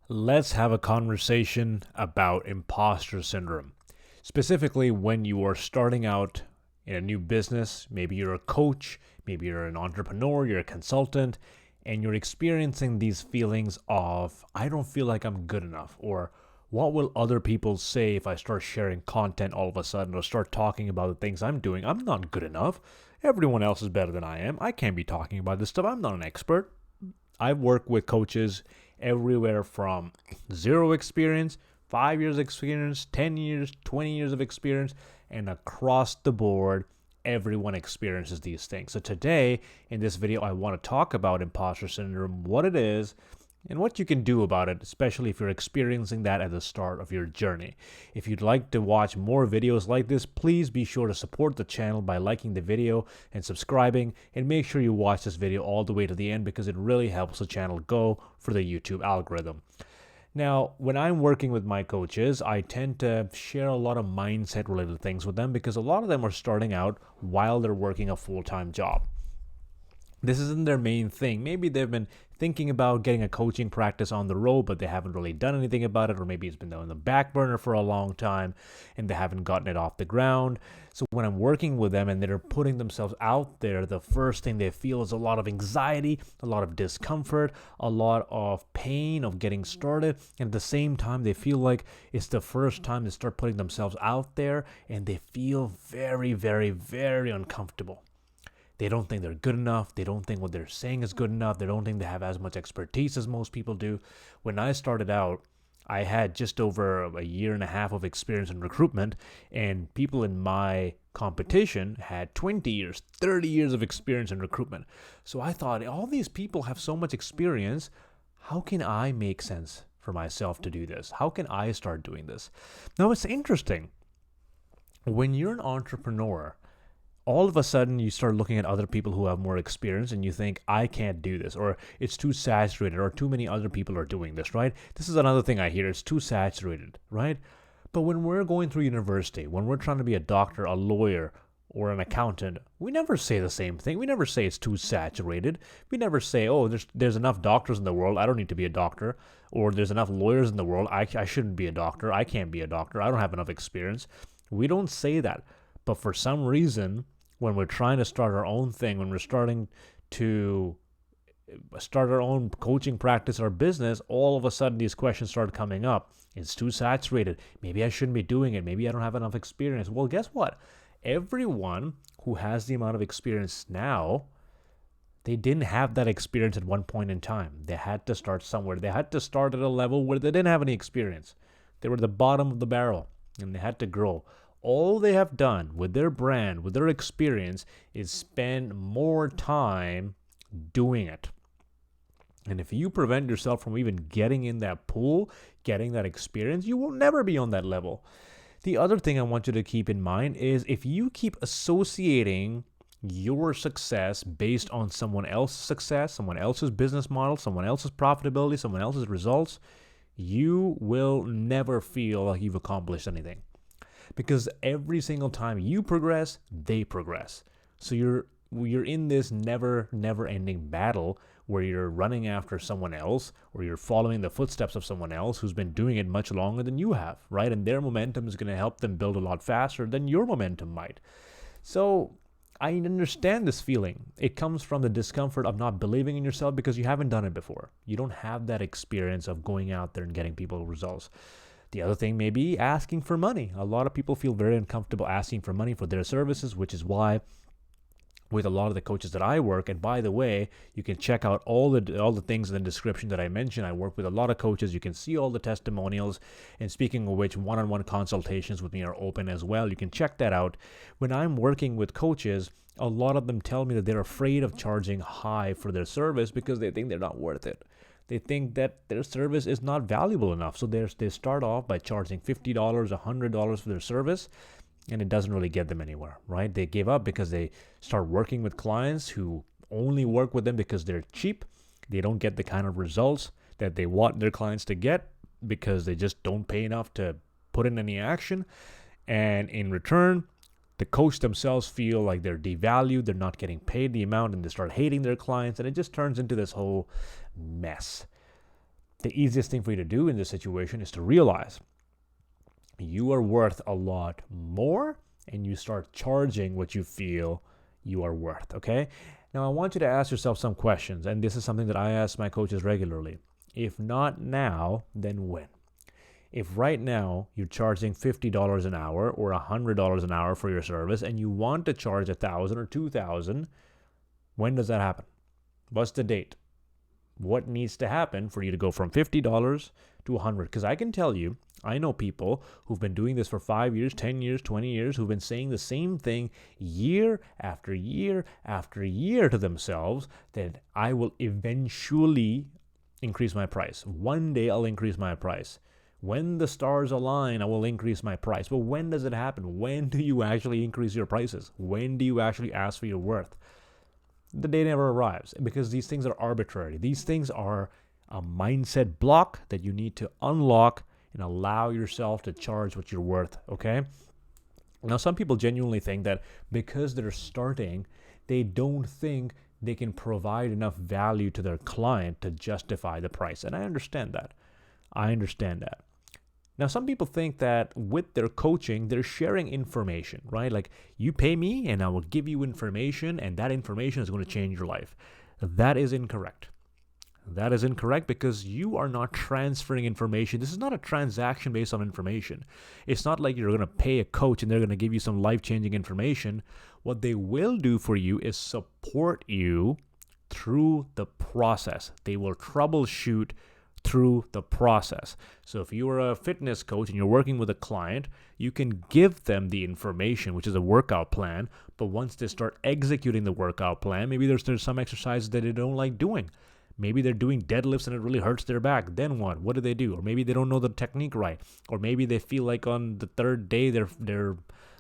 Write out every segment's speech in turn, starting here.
Let's have a conversation about imposter syndrome. Specifically, when you are starting out in a new business, maybe you're a coach, maybe you're an entrepreneur, you're a consultant, and you're experiencing these feelings of, I don't feel like I'm good enough, or what will other people say if I start sharing content all of a sudden or start talking about the things I'm doing? I'm not good enough. Everyone else is better than I am. I can't be talking about this stuff. I'm not an expert. I've worked with coaches everywhere from zero experience, 5 years experience, 10 years, 20 years of experience, and across the board, everyone experiences these things. So today, in this video, I want to talk about imposter syndrome, what it is, and what you can do about it, especially if you're experiencing that at the start of your journey. If you'd like to watch more videos like this, please be sure to support the channel by liking the video and subscribing, and make sure you watch this video all the way to the end because it really helps the channel go for the YouTube algorithm. Now, when I'm working with my coaches, I tend to share a lot of mindset related things with them because a lot of them are starting out while they're working a full-time job. This isn't their main thing. Maybe they've been thinking about getting a coaching practice on the road, but they haven't really done anything about it, or maybe it's been on the back burner for a long time and they haven't gotten it off the ground. So when I'm working with them and they're putting themselves out there, the first thing they feel is a lot of anxiety, a lot of discomfort, a lot of pain of getting started. And at the same time, they feel like it's the first time they start putting themselves out there and they feel very, very, very uncomfortable. They don't think they're good enough. They don't think what they're saying is good enough. They don't think they have as much expertise as most people do. When I started out, I had just over a year and a half of experience in recruitment, and people in my competition had 20 years, 30 years of experience in recruitment. So I thought, all these people have so much experience. How can I make sense for myself to do this? How can I start doing this? Now, it's interesting. When you're an entrepreneur, all of a sudden you start looking at other people who have more experience and you think, I can't do this, or it's too saturated, or too many other people are doing this, right? This is another thing I hear, it's too saturated, right? But when we're going through university, when we're trying to be a doctor, a lawyer, or an accountant, we never say the same thing. We never say it's too saturated. We never say, oh, there's enough doctors in the world, I don't need to be a doctor, or there's enough lawyers in the world, I shouldn't be a doctor, I can't be a doctor, I don't have enough experience. We don't say that. But for some reason, when we're trying to start our own thing, when we're starting to start our own coaching practice or business, all of a sudden these questions start coming up. It's too saturated. Maybe I shouldn't be doing it. Maybe I don't have enough experience. Well, guess what? Everyone who has the amount of experience now, they didn't have that experience at one point in time. They had to start somewhere. They had to start at a level where they didn't have any experience. They were at the bottom of the barrel and they had to grow. All they have done with their brand, with their experience, is spend more time doing it. And if you prevent yourself from even getting in that pool, getting that experience, you will never be on that level. The other thing I want you to keep in mind is if you keep associating your success based on someone else's success, someone else's business model, someone else's profitability, someone else's results, you will never feel like you've accomplished anything. Because every single time you progress, they progress. So you're in this never ending battle where you're running after someone else, or you're following the footsteps of someone else who's been doing it much longer than you have, right? And their momentum is going to help them build a lot faster than your momentum might. So I understand this feeling. It comes from the discomfort of not believing in yourself because you haven't done it before. You don't have that experience of going out there and getting people results. The other thing may be asking for money. A lot of people feel very uncomfortable asking for money for their services, which is why with a lot of the coaches that I work, and by the way, you can check out all the things in the description that I mentioned. I work with a lot of coaches. You can see all the testimonials. And speaking of which, one-on-one consultations with me are open as well. You can check that out. When I'm working with coaches, a lot of them tell me that they're afraid of charging high for their service because they think they're not worth it. They think that their service is not valuable enough. So they start off by charging $50, $100 for their service, and it doesn't really get them anywhere, right? They give up because they start working with clients who only work with them because they're cheap. They don't get the kind of results that they want their clients to get because they just don't pay enough to put in any action. And in return, the coach themselves feel like they're devalued, they're not getting paid the amount, and they start hating their clients, and it just turns into this whole mess. The easiest thing for you to do in this situation is to realize you are worth a lot more, and you start charging what you feel you are worth, okay? Now, I want you to ask yourself some questions, and this is something that I ask my coaches regularly. If not now, then when? If right now you're charging $50 an hour or $100 an hour for your service, and you want to charge $1,000 or $2,000, when does that happen? What's the date? What needs to happen for you to go from $50 to $100? Because I can tell you, I know people who've been doing this for 5 years, 10 years, 20 years, who've been saying the same thing year after year after year to themselves, that I will eventually increase my price. One day I'll increase my price. When the stars align, I will increase my price. But when does it happen? When do you actually increase your prices? When do you actually ask for your worth? The day never arrives, because these things are arbitrary. These things are a mindset block that you need to unlock and allow yourself to charge what you're worth, okay? Now, some people genuinely think that because they're starting, they don't think they can provide enough value to their client to justify the price. And I understand that. Now, some people think that with their coaching, they're sharing information, right? Like, you pay me and I will give you information, and that information is going to change your life. That is incorrect. That is incorrect, because you are not transferring information. This is not a transaction based on information. It's not like you're going to pay a coach and they're going to give you some life-changing information. What they will do for you is support you through the process. They will troubleshoot through the process. So if you are a fitness coach and you're working with a client, you can give them the information, which is a workout plan, but once they start executing the workout plan, maybe there's some exercises that they don't like doing. Maybe they're doing deadlifts and it really hurts their back. Then what? What do they do? Or maybe they don't know the technique right. Or maybe they feel like on the third day their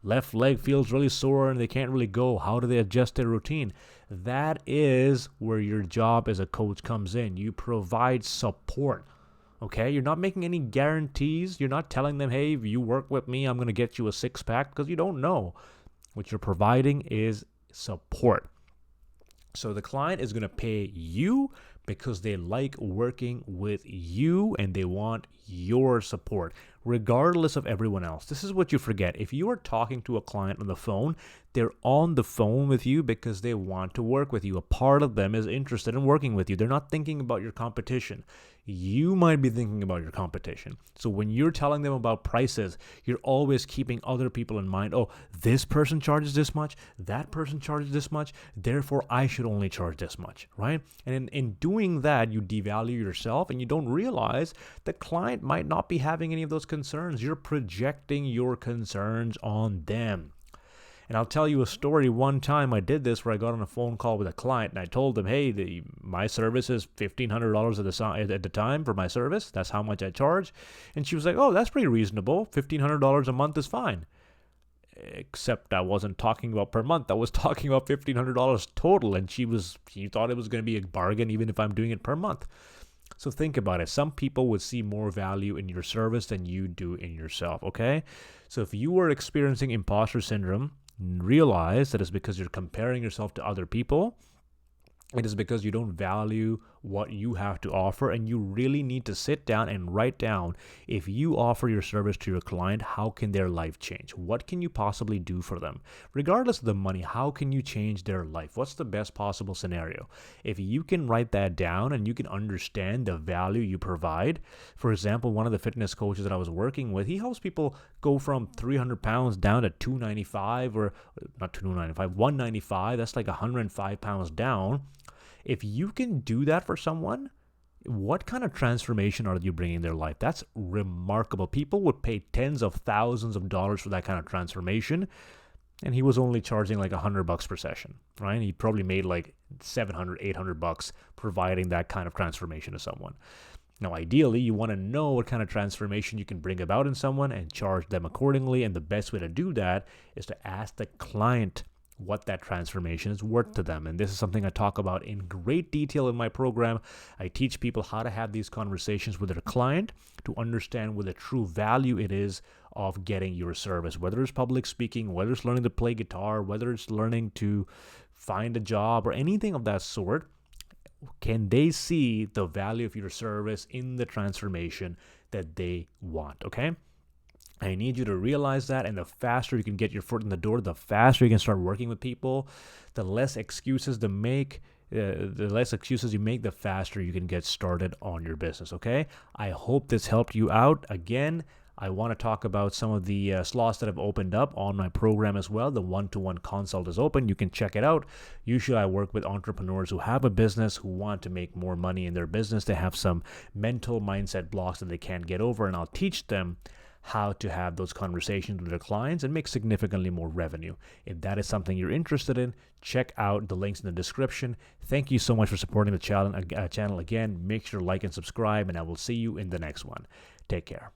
left leg feels really sore and they can't really go. How do they adjust their routine? That is where your job as a coach comes in. You provide support. Okay? You're not making any guarantees. You're not telling them, hey, if you work with me, I'm going to get you a six-pack, because you don't know. What you're providing is support. So the client is going to pay you because they like working with you and they want your support, regardless of everyone else. This is what you forget. If you are talking to a client on the phone, they're on the phone with you because they want to work with you. A part of them is interested in working with you. They're not thinking about your competition. You might be thinking about your competition. So when you're telling them about prices, you're always keeping other people in mind. Oh, this person charges this much, that person charges this much, therefore I should only charge this much, right? And in doing that, you devalue yourself and you don't realize the client might not be having any of those concerns. You're projecting your concerns on them. And I'll tell you a story. One time I did this where I got on a phone call with a client and I told them, hey, my service is $1,500 at the time for my service. That's how much I charge. And she was like, oh, that's pretty reasonable. $1,500 a month is fine. Except I wasn't talking about per month. I was talking about $1,500 total. And she thought it was going to be a bargain even if I'm doing it per month. So think about it. Some people would see more value in your service than you do in yourself, okay? So if you are experiencing imposter syndrome, realize that it's because you're comparing yourself to other people. It is because you don't value what you have to offer, and you really need to sit down and write down, if you offer your service to your client, how can their life change? What can you possibly do for them? Regardless of the money, how can you change their life? What's the best possible scenario? If you can write that down and you can understand the value you provide, for example, one of the fitness coaches that I was working with, he helps people go from 300 pounds down to 295, or not 295, 195. That's like 105 pounds down. If you can do that for someone, what kind of transformation are you bringing in their life? That's remarkable. People would pay tens of thousands of dollars for that kind of transformation, and he was only charging like $100 per session, right? He probably made like $700, $800 providing that kind of transformation to someone. Now, ideally, you want to know what kind of transformation you can bring about in someone and charge them accordingly, and the best way to do that is to ask the client what that transformation is worth to them. And this is something I talk about in great detail in my program. I teach people how to have these conversations with their client to understand what the true value it is of getting your service, whether it's public speaking, whether it's learning to play guitar, whether it's learning to find a job or anything of that sort. can they see the value of your service in the transformation that they want? Okay. I need you to realize that, and the faster you can get your foot in the door, the faster you can start working with people, the less excuses to make, the less excuses you make, the faster you can get started on your business, okay? I hope this helped you out. Again, I want to talk about some of the slots that have opened up on my program as well. The one-to-one consult is open. You can check it out. Usually I work with entrepreneurs who have a business, who want to make more money in their business. They have some mental mindset blocks that they can't get over, and I'll teach them how to have those conversations with their clients and make significantly more revenue. If that is something you're interested in, check out the links in the description. Thank you so much for supporting the channel again. Make sure to like and subscribe, and I will see you in the next one. Take care.